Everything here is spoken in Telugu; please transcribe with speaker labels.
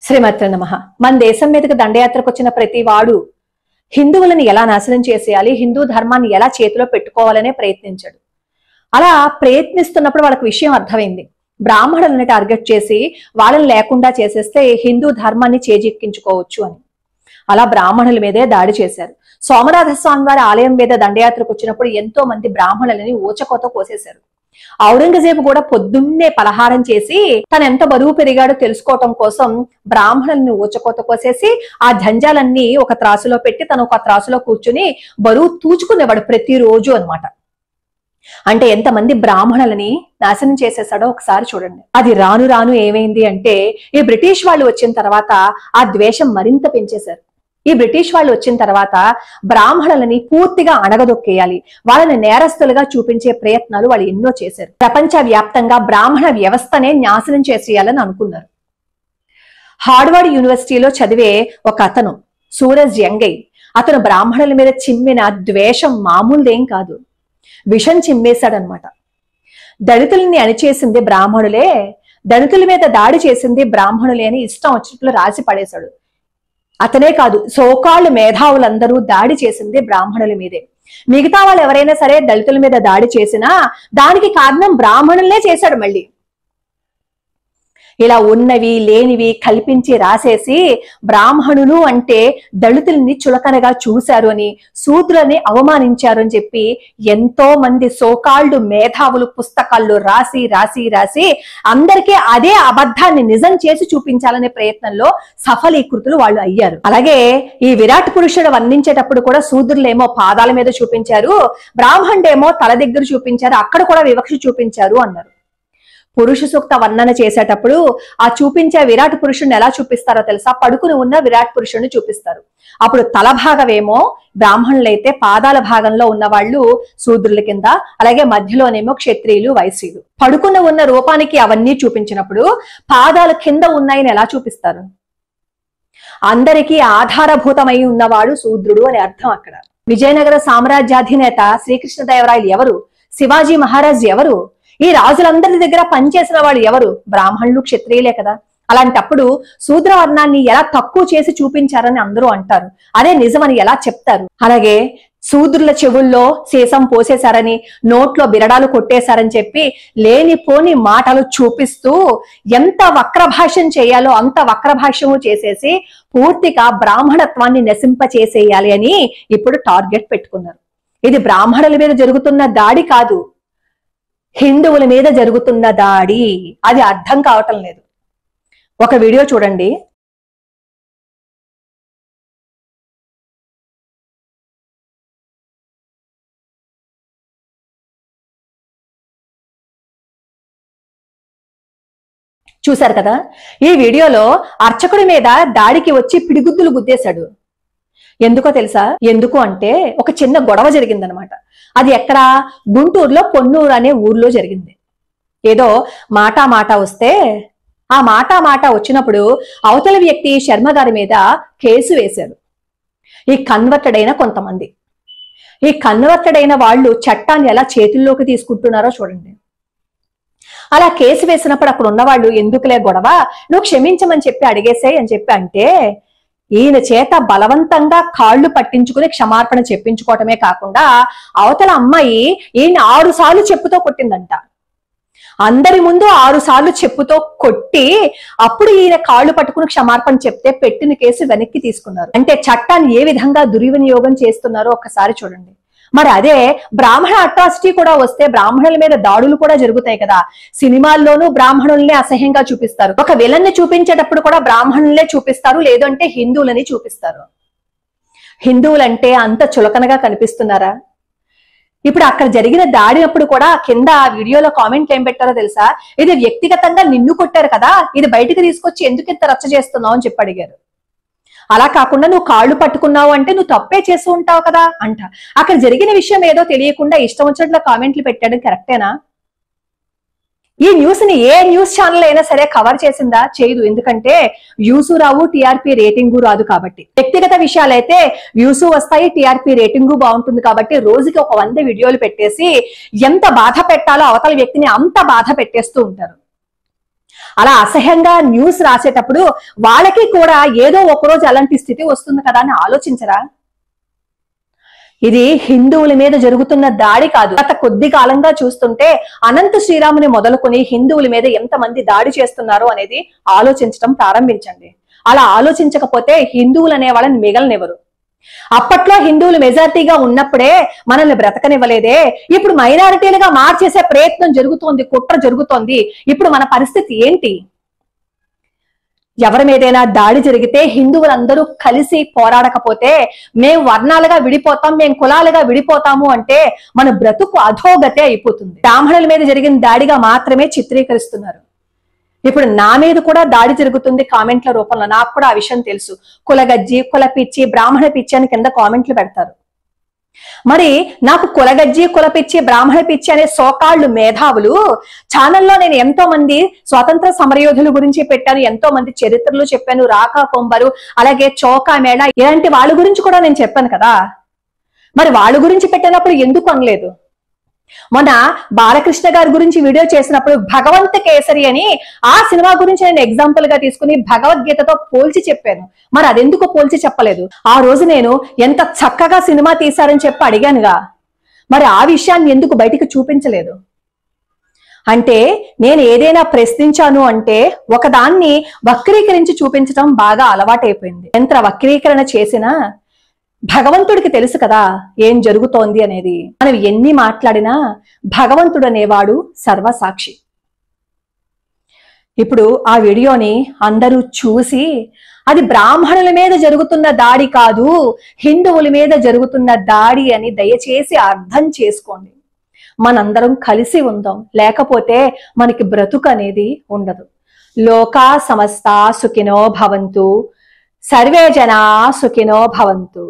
Speaker 1: శ్రీమాత్రే నమః. మన దేశం మీదకి దండయాత్రకు వచ్చిన ప్రతి వాడు హిందువులను ఎలా నాశనం చేసేయాలి, హిందూ ధర్మాన్ని ఎలా చేతిలో పెట్టుకోవాలనే ప్రయత్నించాడు. అలా ప్రయత్నిస్తున్నప్పుడు వాళ్ళకి విషయం అర్థమైంది. బ్రాహ్మణులను టార్గెట్ చేసి వాళ్ళని లేకుండా చేసేస్తే హిందూ ధర్మాన్ని చేజిక్కించుకోవచ్చు అని. అలా బ్రాహ్మణుల మీదే దాడి చేశారు. సోమనాథ స్వామి వారి ఆలయం మీద దండయాత్రకు వచ్చినప్పుడు ఎంతో మంది బ్రాహ్మణులని ఊచకోత కోసేశారు. ఔరంగజేబు కూడా పొద్దున్నే పలహారం చేసి తను ఎంత బరువు పెరిగాడో తెలుసుకోవటం కోసం బ్రాహ్మణుల్ని ఊచకోత కోసేసి ఆ జంజాలన్నీ ఒక త్రాసులో పెట్టి తను ఒక త్రాసులో కూర్చుని బరువు తూచుకునేవాడు ప్రతిరోజు అన్నమాట. అంటే ఎంతమంది బ్రాహ్మణులని నాశనం చేసేసాడో ఒకసారి చూడండి. అది రాను రాను ఏమైంది అంటే, ఈ బ్రిటిష్ వాళ్ళు వచ్చిన తర్వాత ఆ ద్వేషం మరింత పెంచేశారు. ఈ బ్రిటిష్ వాళ్ళు వచ్చిన తర్వాత బ్రాహ్మణులని పూర్తిగా అణగదొక్కేయాలి, వాళ్ళని నేరస్తులుగా చూపించే ప్రయత్నాలు వాళ్ళు ఎన్నో చేశారు. ప్రపంచ వ్యాప్తంగా బ్రాహ్మణ వ్యవస్థనే నాశనం చేసేయాలని అనుకున్నారు. హార్వర్డ్ యూనివర్సిటీలో చదివే ఒక అతను సూరజ్ యంగై, అతను బ్రాహ్మణుల మీద చిమ్మిన ద్వేషం మామూలుదేం కాదు, విషం చిమ్మేశాడనమాట. దళితుల్ని అణిచేసింది బ్రాహ్మణులే, దళితుల మీద దాడి చేసింది బ్రాహ్మణులే అని ఇష్టం వచ్చినట్లు రాసి పడేశాడు. అతనే కాదు, సోకాళ్ళు మేధావులందరూ దాడి చేసింది బ్రాహ్మణుల మీదే. మిగతా వాళ్ళు ఎవరైనా సరే దళితుల మీద దాడి చేసినా దానికి కారణం బ్రాహ్మణులనే చేశాడు. మళ్ళీ ఇలా ఉన్నవి లేనివి కల్పించి రాసేసి బ్రాహ్మణులు అంటే దళితుల్ని చులకనగా చూశారు అని, శూద్రులని అవమానించారు అని చెప్పి ఎంతో మంది సోకాళ్ళు మేధావులు పుస్తకాల్లో రాసి రాసి రాసి అందరికీ అదే అబద్ధాన్ని నిజం చేసి చూపించాలనే ప్రయత్నంలో సఫలీకృతులు వాళ్ళు అయ్యారు. అలాగే ఈ విరాట్ పురుషుడు వర్ణించేటప్పుడు కూడా శూద్రులేమో పాదాల మీద చూపించారు, బ్రాహ్మణుడేమో తల దగ్గర చూపించారు, అక్కడ కూడా వివక్ష చూపించారు అన్నారు. పురుష సూక్త వర్ణన చేసేటప్పుడు ఆ చూపించే విరాట్ పురుషుడిని ఎలా చూపిస్తారో తెలుసా? పడుకుని ఉన్న విరాట్ పురుషుడిని చూపిస్తారు. అప్పుడు తల భాగమేమో బ్రాహ్మణులైతే పాదాల భాగంలో ఉన్న వాళ్ళు శూద్రుల కింద, అలాగే మధ్యలోనేమో క్షత్రియులు వైశ్యులు. పడుకుని ఉన్న రూపానికి అవన్నీ చూపించినప్పుడు పాదాల కింద ఉన్నాయని ఎలా చూపిస్తారు? అందరికీ ఆధారభూతమై ఉన్నవాడు శూద్రుడు అని అర్థం అక్కడ. విజయనగర సామ్రాజ్యాధినేత శ్రీకృష్ణదేవరాయలు ఎవరు? శివాజీ మహారాజ్ ఎవరు? ఈ రాజులందరి దగ్గర పనిచేసిన వాళ్ళు ఎవరు? బ్రాహ్మణులు క్షత్రియులే కదా. అలాంటప్పుడు శూద్రవర్ణాన్ని ఎలా తక్కువ చేసి చూపించారని అందరూ అంటారు. అదే నిజమని ఎలా చెప్తారు? అలాగే శూద్రుల చెవుల్లో సీసం పోసేశారని, నోట్లో బిరడాలు కొట్టేశారని చెప్పి లేనిపోని మాటలు చూపిస్తూ ఎంత వక్రభాష్యం చేయాలో అంత వక్రభాష్యము చేసేసి పూర్తిగా బ్రాహ్మణత్వాన్ని నశింప చేసేయాలి అని ఇప్పుడు టార్గెట్ పెట్టుకున్నారు. ఇది బ్రాహ్మణుల మీద జరుగుతున్న దాడి కాదు, హిందువుల మీద జరుగుతున్న దాడి. అది అర్థం కావటం లేదు. ఒక వీడియో చూడండి. చూశారు కదా? ఈ వీడియోలో అర్చకుడి మీద దాడికి వచ్చి పిడిగుద్దులు గుద్దేశాడు. ఎందుకో తెలుసా? ఎందుకు అంటే ఒక చిన్న గొడవ జరిగిందనమాట. అది ఎక్కడ? గుంటూరులో పొన్నూరు అనే ఊర్లో జరిగింది. ఏదో మాట వస్తే ఆ మాట వచ్చినప్పుడు అవతల వ్యక్తి శర్మ గారి మీద కేసు వేశారు ఈ కన్వర్టెడ్ అయిన కొంతమంది. ఈ కన్వర్టెడ్ అయిన వాళ్ళు చట్టాన్ని ఎలా చేతుల్లోకి తీసుకుంటున్నారో చూడండి. అలా కేసు వేసినప్పుడు అక్కడ ఉన్నవాళ్ళు ఎందుకులే గొడవ, నువ్వు క్షమించమని చెప్పి అడిగేసాయి అని చెప్పి అంటే ఈయన చేత బలవంతంగా కాళ్ళు పట్టించుకుని క్షమార్పణ చెప్పించుకోవటమే కాకుండా అవతల అమ్మాయి ఈయన 6 సార్లు చెప్పుతో కొట్టిందంట. అందరి ముందు 6 సార్లు చెప్పుతో కొట్టి అప్పుడు ఈయన కాళ్ళు పట్టుకుని క్షమార్పణ చెప్తే పెట్టిన కేసు వెనక్కి తీసుకున్నారు. అంటే చట్టాన్ని ఏ విధంగా దుర్వినియోగం చేస్తున్నారో ఒక్కసారి చూడండి. మరి అదే బ్రాహ్మణ అట్రాసిటీ కూడా వస్తే బ్రాహ్మణుల మీద దాడులు కూడా జరుగుతాయి కదా. సినిమాల్లోనూ బ్రాహ్మణుల్ని అసహ్యంగా చూపిస్తారు, ఒక విలన్ని చూపించేటప్పుడు కూడా బ్రాహ్మణులనే చూపిస్తారు, లేదంటే హిందువులని చూపిస్తారు. హిందువులంటే అంత చులకనగా కనిపిస్తున్నారా? ఇప్పుడు అక్కడ జరిగిన దాడి అప్పుడు కూడా కింద వీడియోలో కామెంట్లు ఏం పెట్టారో తెలుసా? ఇది వ్యక్తిగతంగా నిన్ను కొట్టారు కదా, ఇది బయటకు తీసుకొచ్చి ఎందుకు ఇంత రచ్చ చేస్తున్నావు అని చెప్పి అడిగారు. అలా కాకుండా నువ్వు కాళ్ళు పట్టుకున్నావు అంటే నువ్వు తప్పే చేస్తూ ఉంటావు కదా అంట. అక్కడ జరిగిన విషయం ఏదో తెలియకుండా ఇష్టం వచ్చినట్లు కామెంట్లు పెట్టడం కరెక్టేనా? ఈ న్యూస్ ని ఏ న్యూస్ ఛానల్ అయినా సరే కవర్ చేసిందా? చేయదు. ఎందుకంటే వ్యూస్ రావు, టీఆర్పీ రేటింగు రాదు కాబట్టి. వ్యక్తిగత విషయాలైతే వ్యూస్ వస్తాయి, టీఆర్పీ రేటింగు బాగుంటుంది కాబట్టి రోజుకి ఒక 100 వీడియోలు పెట్టేసి ఎంత బాధ పెట్టాలో అవతల వ్యక్తిని అంత బాధ పెట్టేస్తూ ఉంటారు. అలా అసహ్యంగా న్యూస్ రాసేటప్పుడు వాళ్ళకి కూడా ఏదో ఒకరోజు అలాంటి స్థితి వస్తుంది కదా అని ఆలోచించరా? ఇది హిందువుల మీద జరుగుతున్న దాడి కాదు. గత కొద్ది కాలంగా చూస్తుంటే అనంత శ్రీరాముని మొదలుకొని హిందువుల మీద ఎంతమంది దాడి చేస్తున్నారు అనేది ఆలోచించడం ప్రారంభించండి. అలా ఆలోచించకపోతే హిందువులు అనే వాళ్ళని మిగలనివ్వరు. అప్పట్లో హిందువులు మెజారిటీగా ఉన్నప్పుడే మనల్ని బ్రతకనివ్వలేదే, ఇప్పుడు మైనారిటీలుగా మార్చేసే ప్రయత్నం జరుగుతోంది, కుట్ర జరుగుతోంది. ఇప్పుడు మన పరిస్థితి ఏంటి? ఎవరి మీదైనా దాడి జరిగితే హిందువులందరూ కలిసి పోరాడకపోతే మేము వర్ణాలుగా విడిపోతాం, మేము కులాలుగా విడిపోతాము అంటే మన బ్రతుకు అధోగతే అయిపోతుంది. బ్రాహ్మణుల మీద జరిగిన దాడిగా మాత్రమే చిత్రీకరిస్తున్నారు. ఇప్పుడు నా మీద కూడా దాడి జరుగుతుంది కామెంట్ల రూపంలో. నాకు కూడా ఆ విషయం తెలుసు. కులగజ్జి, కుల పిచ్చి, బ్రాహ్మణ పిచ్చి అని కింద కామెంట్లు పెడతారు. మరి నాకు కులగజ్జి, కుల పిచ్చి, బ్రాహ్మణ పిచ్చి అనే సోకాళ్ళు మేధావులు ఛానల్లో నేను ఎంతో మంది స్వాతంత్ర సమరయోధుల గురించి పెట్టాను, ఎంతో మంది చరిత్రలు చెప్పాను, రాకా కొంబరు, అలాగే చౌకా మేళ, ఇలాంటి వాళ్ళ గురించి కూడా నేను చెప్పాను కదా. మరి వాళ్ళ గురించి పెట్టినప్పుడు ఎందుకు అనలేదు? మొన్న బాలకృష్ణ గారి గురించి వీడియో చేసినప్పుడు భగవంత కేసరి అని ఆ సినిమా గురించి నేను ఎగ్జాంపుల్ గా తీసుకుని భగవద్గీతతో పోల్చి చెప్పాను. మరి అదెందుకు పోల్చి చెప్పలేదు? ఆ రోజు నేను ఎంత చక్కగా సినిమా తీశారని చెప్పి అడిగానుగా, మరి ఆ విషయాన్ని ఎందుకు బయటికి చూపించలేదు? అంటే నేను ఏదైనా ప్రశ్నించాను అంటే ఒకదాన్ని వక్రీకరించి చూపించడం బాగా అలవాటైపోయింది. ఎంత వక్రీకరణ చేసినా భగవంతుడికి తెలుసు కదా ఏం జరుగుతోంది అనేది. మనం ఎన్ని మాట్లాడినా భగవంతుడు అనేవాడు సర్వసాక్షి. ఇప్పుడు ఆ వీడియోని అందరూ చూసి అది బ్రాహ్మణుల మీద జరుగుతున్న దాడి కాదు, హిందువుల మీద జరుగుతున్న దాడి అని దయచేసి అర్థం చేసుకోండి. మనందరం కలిసి ఉందాం, లేకపోతే మనకి బ్రతుకు అనేది ఉండదు. లోకా సమస్త సుఖినో భవంతు, సర్వే జనా సుఖినో భవంతు.